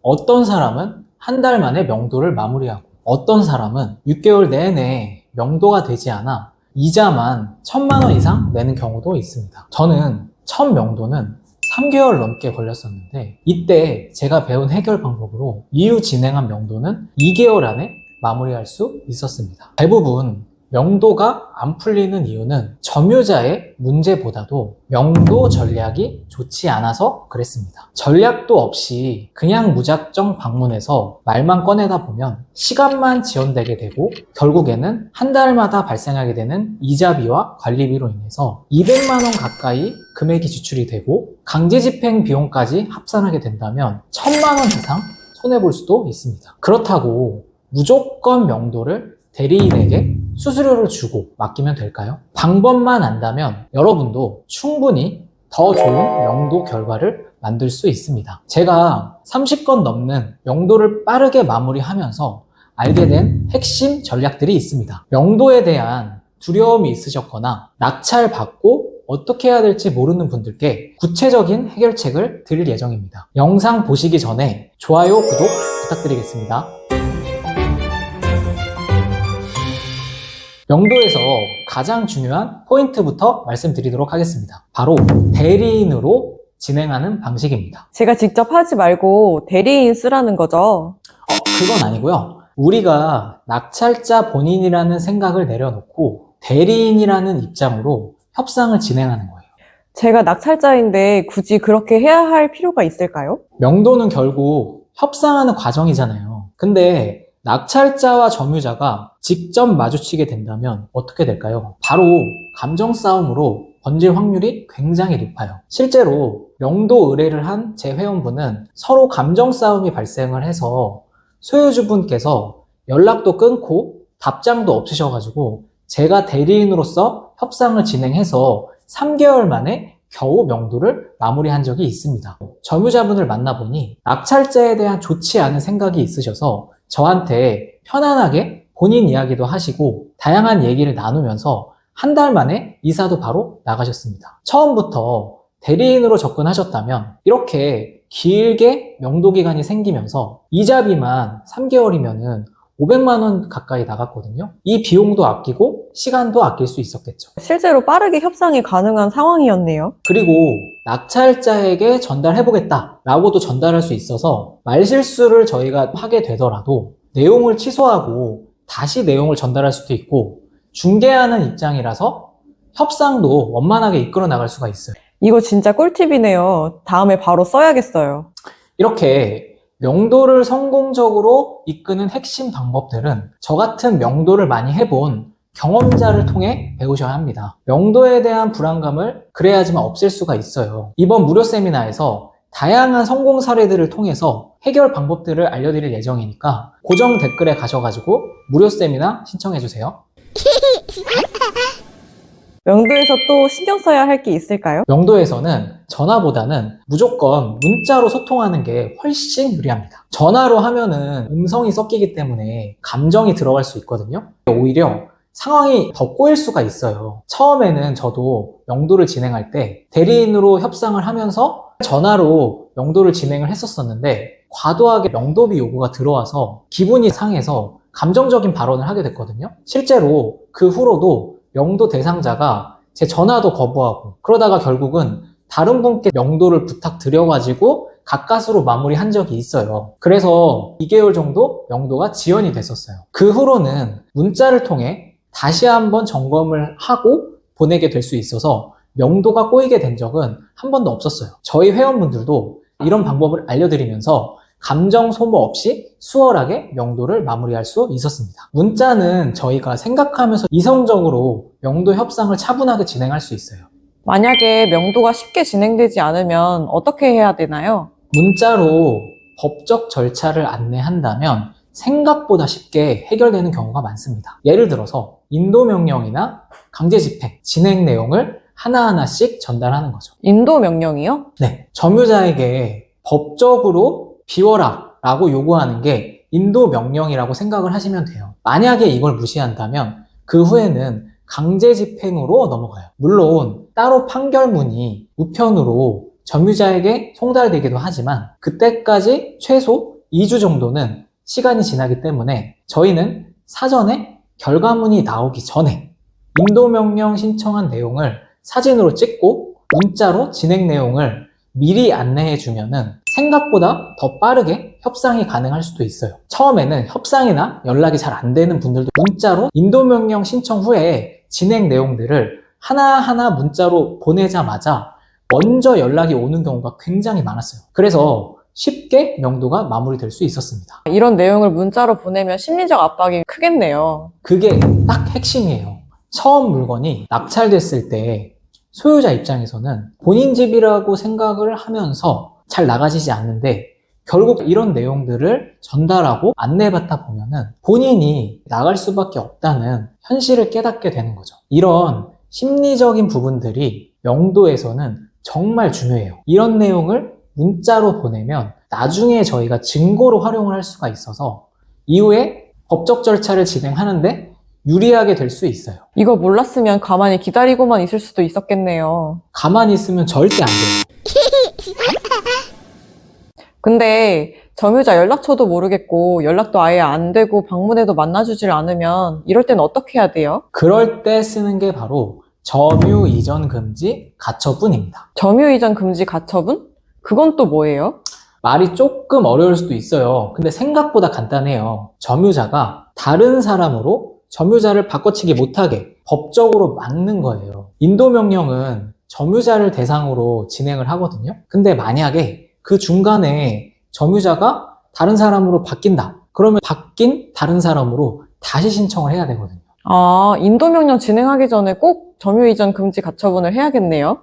어떤 사람은 한 달 만에 명도를 마무리하고 어떤 사람은 6개월 내내 명도가 되지 않아 이자만 1,000만 원 이상 내는 경우도 있습니다. 저는 첫 명도는 3개월 넘게 걸렸었는데 이때 제가 배운 해결 방법으로 이후 진행한 명도는 2개월 안에 마무리할 수 있었습니다. 대부분 명도가 안 풀리는 이유는 점유자의 문제보다도 명도 전략이 좋지 않아서 그랬습니다. 전략도 없이 그냥 무작정 방문해서 말만 꺼내다 보면 시간만 지연되게 되고 결국에는 한 달마다 발생하게 되는 이자비와 관리비로 인해서 200만 원 가까이 금액이 지출이 되고 강제집행 비용까지 합산하게 된다면 1,000만 원 이상 손해볼 수도 있습니다. 그렇다고 무조건 명도를 대리인에게 수수료를 주고 맡기면 될까요? 방법만 안다면 여러분도 충분히 더 좋은 명도 결과를 만들 수 있습니다. 제가 30건 넘는 명도를 빠르게 마무리하면서 알게 된 핵심 전략들이 있습니다. 명도에 대한 두려움이 있으셨거나 낙찰받고 어떻게 해야 될지 모르는 분들께 구체적인 해결책을 드릴 예정입니다. 영상 보시기 전에 좋아요, 구독 부탁드리겠습니다. 명도에서 가장 중요한 포인트부터 말씀드리도록 하겠습니다. 바로 대리인으로 진행하는 방식입니다. 제가 직접 하지 말고 대리인 쓰라는 거죠. 그건 아니고요. 우리가 낙찰자 본인이라는 생각을 내려놓고 대리인이라는 입장으로 협상을 진행하는 거예요. 제가 낙찰자인데 굳이 그렇게 해야 할 필요가 있을까요? 명도는 결국 협상하는 과정이잖아요. 근데 낙찰자와 점유자가 직접 마주치게 된다면 어떻게 될까요? 바로 감정 싸움으로 번질 확률이 굉장히 높아요. 실제로 명도 의뢰를 한 제 회원분은 서로 감정 싸움이 발생을 해서 소유주분께서 연락도 끊고 답장도 없으셔가지고 제가 대리인으로서 협상을 진행해서 3개월 만에 겨우 명도를 마무리한 적이 있습니다. 점유자분을 만나보니 낙찰자에 대한 좋지 않은 생각이 있으셔서 저한테 편안하게 본인 이야기도 하시고 다양한 얘기를 나누면서 한 달 만에 이사도 바로 나가셨습니다. 처음부터 대리인으로 접근하셨다면 이렇게 길게 명도 기간이 생기면서 이자비만 3개월이면은 500만 원 가까이 나갔거든요. 이 비용도 아끼고 시간도 아낄 수 있었겠죠. 실제로 빠르게 협상이 가능한 상황이었네요. 그리고 낙찰자에게 전달해보겠다 라고도 전달할 수 있어서 말실수를 저희가 하게 되더라도 내용을 취소하고 다시 내용을 전달할 수도 있고 중개하는 입장이라서 협상도 원만하게 이끌어 나갈 수가 있어요. 이거 진짜 꿀팁이네요. 다음에 바로 써야겠어요. 이렇게 명도를 성공적으로 이끄는 핵심 방법들은 저 같은 명도를 많이 해본 경험자를 통해 배우셔야 합니다. 명도에 대한 불안감을 그래야지만 없앨 수가 있어요. 이번 무료 세미나에서 다양한 성공 사례들을 통해서 해결 방법들을 알려드릴 예정이니까 고정 댓글에 가셔가지고 무료 세미나 신청해주세요. 명도에서 또 신경 써야 할 게 있을까요? 명도에서는 전화보다는 무조건 문자로 소통하는 게 훨씬 유리합니다. 전화로 하면은 음성이 섞이기 때문에 감정이 들어갈 수 있거든요. 오히려 상황이 더 꼬일 수가 있어요. 처음에는 저도 명도를 진행할 때 대리인으로 협상을 하면서 전화로 명도를 진행을 했었었는데 과도하게 명도비 요구가 들어와서 기분이 상해서 감정적인 발언을 하게 됐거든요. 실제로 그 후로도 명도 대상자가 제 전화도 거부하고 그러다가 결국은 다른 분께 명도를 부탁드려가지고 가까스로 마무리한 적이 있어요. 그래서 2개월 정도 명도가 지연이 됐었어요. 그 후로는 문자를 통해 다시 한번 점검을 하고 보내게 될 수 있어서 명도가 꼬이게 된 적은 한 번도 없었어요. 저희 회원분들도 이런 방법을 알려드리면서 감정 소모 없이 수월하게 명도를 마무리할 수 있었습니다. 문자는 저희가 생각하면서 이성적으로 명도 협상을 차분하게 진행할 수 있어요. 만약에 명도가 쉽게 진행되지 않으면 어떻게 해야 되나요? 문자로 법적 절차를 안내한다면 생각보다 쉽게 해결되는 경우가 많습니다. 예를 들어서 인도명령이나 강제집행, 진행 내용을 하나하나씩 전달하는 거죠. 인도 명령이요? 네, 점유자에게 법적으로 비워라 라고 요구하는 게 인도 명령이라고 생각을 하시면 돼요. 만약에 이걸 무시한다면 그 후에는 강제 집행으로 넘어가요. 물론 따로 판결문이 우편으로 점유자에게 송달되기도 하지만 그때까지 최소 2주 정도는 시간이 지나기 때문에 저희는 사전에 결과문이 나오기 전에 인도명령 신청한 내용을 사진으로 찍고 문자로 진행 내용을 미리 안내해 주면은 생각보다 더 빠르게 협상이 가능할 수도 있어요. 처음에는 협상이나 연락이 잘 안 되는 분들도 문자로 인도명령 신청 후에 진행 내용들을 하나하나 문자로 보내자마자 먼저 연락이 오는 경우가 굉장히 많았어요. 그래서 쉽게 명도가 마무리될 수 있었습니다. 이런 내용을 문자로 보내면 심리적 압박이 크겠네요. 그게 딱 핵심이에요. 처음 물건이 낙찰됐을 때 소유자 입장에서는 본인 집이라고 생각을 하면서 잘 나가지지 않는데 결국 이런 내용들을 전달하고 안내받다 보면은 본인이 나갈 수밖에 없다는 현실을 깨닫게 되는 거죠. 이런 심리적인 부분들이 명도에서는 정말 중요해요. 이런 내용을 문자로 보내면 나중에 저희가 증거로 활용을 할 수가 있어서 이후에 법적 절차를 진행하는데 유리하게 될 수 있어요. 이거 몰랐으면 가만히 기다리고만 있을 수도 있었겠네요. 가만히 있으면 절대 안 돼요. 근데 점유자 연락처도 모르겠고 연락도 아예 안 되고 방문해도 만나주질 않으면 이럴 땐 어떻게 해야 돼요? 그럴 때 쓰는 게 바로 점유 이전 금지 가처분입니다. 점유 이전 금지 가처분? 그건 또 뭐예요? 말이 조금 어려울 수도 있어요. 근데 생각보다 간단해요. 점유자가 다른 사람으로 점유자를 바꿔치기 못하게 법적으로 막는 거예요. 인도명령은 점유자를 대상으로 진행을 하거든요. 근데 만약에 그 중간에 점유자가 다른 사람으로 바뀐다. 그러면 바뀐 다른 사람으로 다시 신청을 해야 되거든요. 아, 인도명령 진행하기 전에 꼭 점유 이전 금지 가처분을 해야겠네요.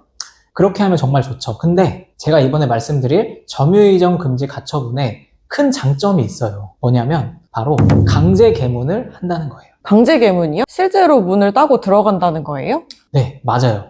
그렇게 하면 정말 좋죠. 근데 제가 이번에 말씀드릴 점유이전 금지 가처분에 큰 장점이 있어요. 뭐냐면 바로 강제 개문을 한다는 거예요. 강제 개문이요? 실제로 문을 따고 들어간다는 거예요? 네, 맞아요.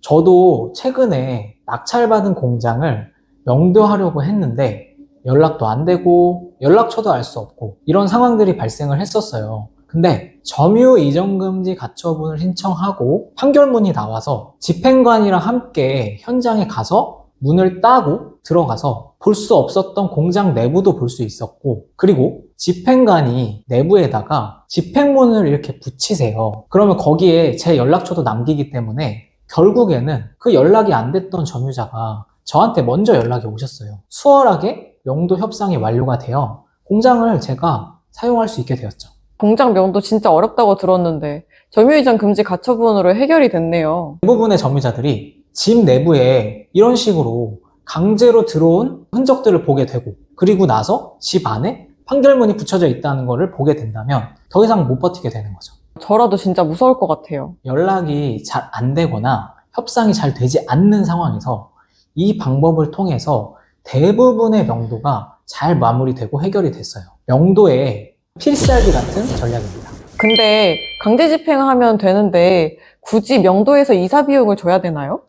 저도 최근에 낙찰받은 공장을 명도하려고 했는데 연락도 안 되고 연락처도 알 수 없고 이런 상황들이 발생을 했었어요. 근데 점유 이전 금지 가처분을 신청하고 판결문이 나와서 집행관이랑 함께 현장에 가서 문을 따고 들어가서 볼 수 없었던 공장 내부도 볼 수 있었고 그리고 집행관이 내부에다가 집행문을 이렇게 붙이세요. 그러면 거기에 제 연락처도 남기기 때문에 결국에는 그 연락이 안 됐던 점유자가 저한테 먼저 연락이 오셨어요. 수월하게 명도 협상이 완료가 되어 공장을 제가 사용할 수 있게 되었죠. 공장 명도 진짜 어렵다고 들었는데 점유 이전 금지 가처분으로 해결이 됐네요. 대부분의 점유자들이 집 내부에 이런 식으로 강제로 들어온 흔적들을 보게 되고 그리고 나서 집 안에 판결문이 붙여져 있다는 것을 보게 된다면 더 이상 못 버티게 되는 거죠. 저라도 진짜 무서울 것 같아요. 연락이 잘 안 되거나 협상이 잘 되지 않는 상황에서 이 방법을 통해서 대부분의 명도가 잘 마무리되고 해결이 됐어요. 명도의 필살기 같은 전략입니다. 근데 강제 집행하면 되는데 굳이 명도에서 이사 비용을 줘야 되나요?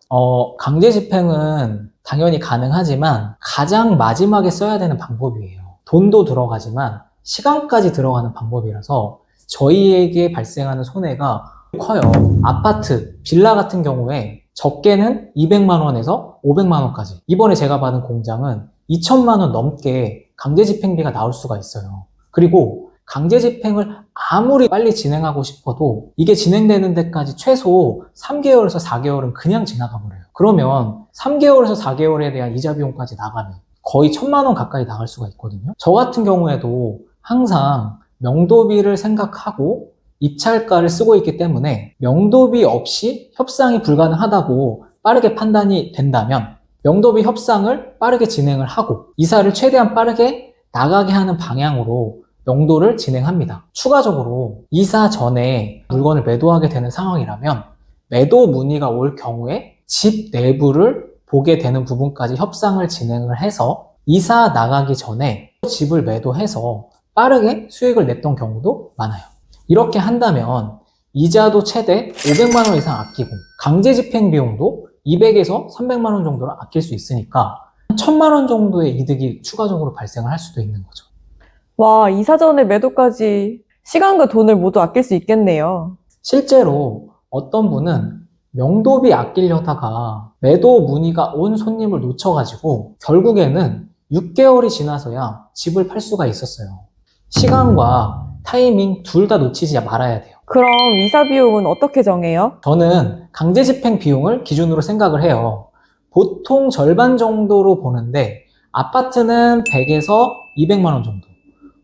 강제 집행은 당연히 가능하지만 가장 마지막에 써야 되는 방법이에요. 돈도 들어가지만 시간까지 들어가는 방법이라서 저희에게 발생하는 손해가 커요. 아파트, 빌라 같은 경우에 적게는 200만 원에서 500만 원까지. 이번에 제가 받은 공장은 2천만 원 넘게 강제 집행비가 나올 수가 있어요. 그리고 강제 집행을 아무리 빨리 진행하고 싶어도 이게 진행되는 데까지 최소 3개월에서 4개월은 그냥 지나가 버려요. 그러면 3개월에서 4개월에 대한 이자 비용까지 나가면 거의 1,000만 원 가까이 나갈 수가 있거든요. 저 같은 경우에도 항상 명도비를 생각하고 입찰가를 쓰고 있기 때문에 명도비 없이 협상이 불가능하다고 빠르게 판단이 된다면 명도비 협상을 빠르게 진행을 하고 이사를 최대한 빠르게 나가게 하는 방향으로 명도를 진행합니다. 추가적으로 이사 전에 물건을 매도하게 되는 상황이라면 매도 문의가 올 경우에 집 내부를 보게 되는 부분까지 협상을 진행을 해서 이사 나가기 전에 집을 매도해서 빠르게 수익을 냈던 경우도 많아요. 이렇게 한다면 이자도 최대 500만 원 이상 아끼고 강제 집행 비용도 200에서 300만 원 정도를 아낄 수 있으니까 1,000만 원 정도의 이득이 추가적으로 발생을 할 수도 있는 거죠. 와, 이사 전에 매도까지 시간과 돈을 모두 아낄 수 있겠네요. 실제로 어떤 분은 명도비 아끼려다가 매도 문의가 온 손님을 놓쳐가지고 결국에는 6개월이 지나서야 집을 팔 수가 있었어요. 시간과 타이밍 둘 다 놓치지 말아야 돼요. 그럼 이사 비용은 어떻게 정해요? 저는 강제 집행 비용을 기준으로 생각을 해요. 보통 절반 정도로 보는데 아파트는 100에서 200만 원 정도,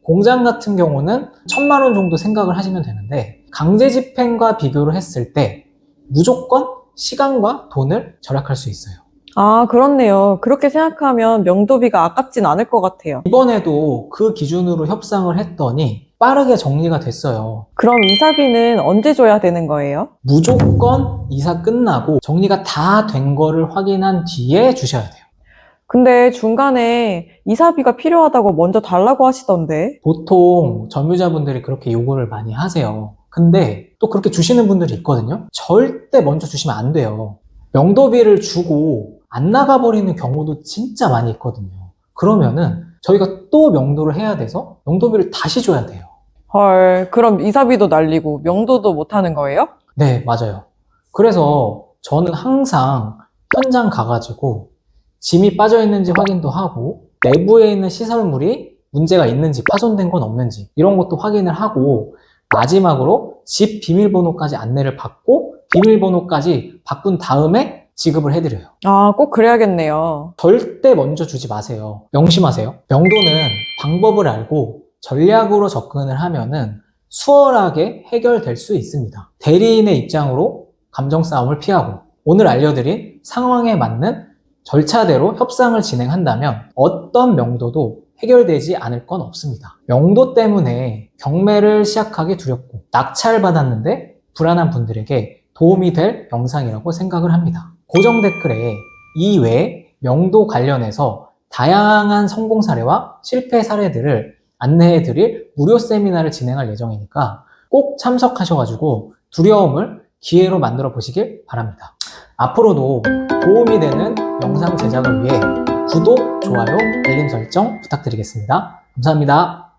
공장 같은 경우는 1000만 원 정도 생각을 하시면 되는데 강제 집행과 비교를 했을 때 무조건 시간과 돈을 절약할 수 있어요. 아, 그렇네요. 그렇게 생각하면 명도비가 아깝진 않을 것 같아요. 이번에도 그 기준으로 협상을 했더니 빠르게 정리가 됐어요. 그럼 이사비는 언제 줘야 되는 거예요? 무조건 이사 끝나고 정리가 다 된 거를 확인한 뒤에 주셔야 돼요. 근데 중간에 이사비가 필요하다고 먼저 달라고 하시던데. 보통 점유자분들이 그렇게 요구를 많이 하세요. 근데 또 그렇게 주시는 분들이 있거든요. 절대 먼저 주시면 안 돼요. 명도비를 주고 안 나가버리는 경우도 진짜 많이 있거든요. 그러면은 저희가 또 명도를 해야 돼서 명도비를 다시 줘야 돼요. 헐, 그럼 이사비도 날리고 명도도 못 하는 거예요? 네, 맞아요. 그래서 저는 항상 현장 가가지고 짐이 빠져 있는지 확인도 하고 내부에 있는 시설물이 문제가 있는지 파손된 건 없는지 이런 것도 확인을 하고 마지막으로 집 비밀번호까지 안내를 받고 비밀번호까지 바꾼 다음에 지급을 해드려요. 아, 꼭 그래야겠네요. 절대 먼저 주지 마세요. 명심하세요. 명도는 방법을 알고 전략으로 접근을 하면은 수월하게 해결될 수 있습니다. 대리인의 입장으로 감정 싸움을 피하고 오늘 알려드린 상황에 맞는 절차대로 협상을 진행한다면 어떤 명도도 해결되지 않을 건 없습니다. 명도 때문에 경매를 시작하기 두렵고 낙찰받았는데 불안한 분들에게 도움이 될 영상이라고 생각을 합니다. 고정 댓글에 이 외에 명도 관련해서 다양한 성공 사례와 실패 사례들을 안내해드릴 무료 세미나를 진행할 예정이니까 꼭 참석하셔가지고 두려움을 기회로 만들어 보시길 바랍니다. 앞으로도 도움이 되는 영상 제작을 위해 구독, 좋아요, 알림 설정 부탁드리겠습니다. 감사합니다.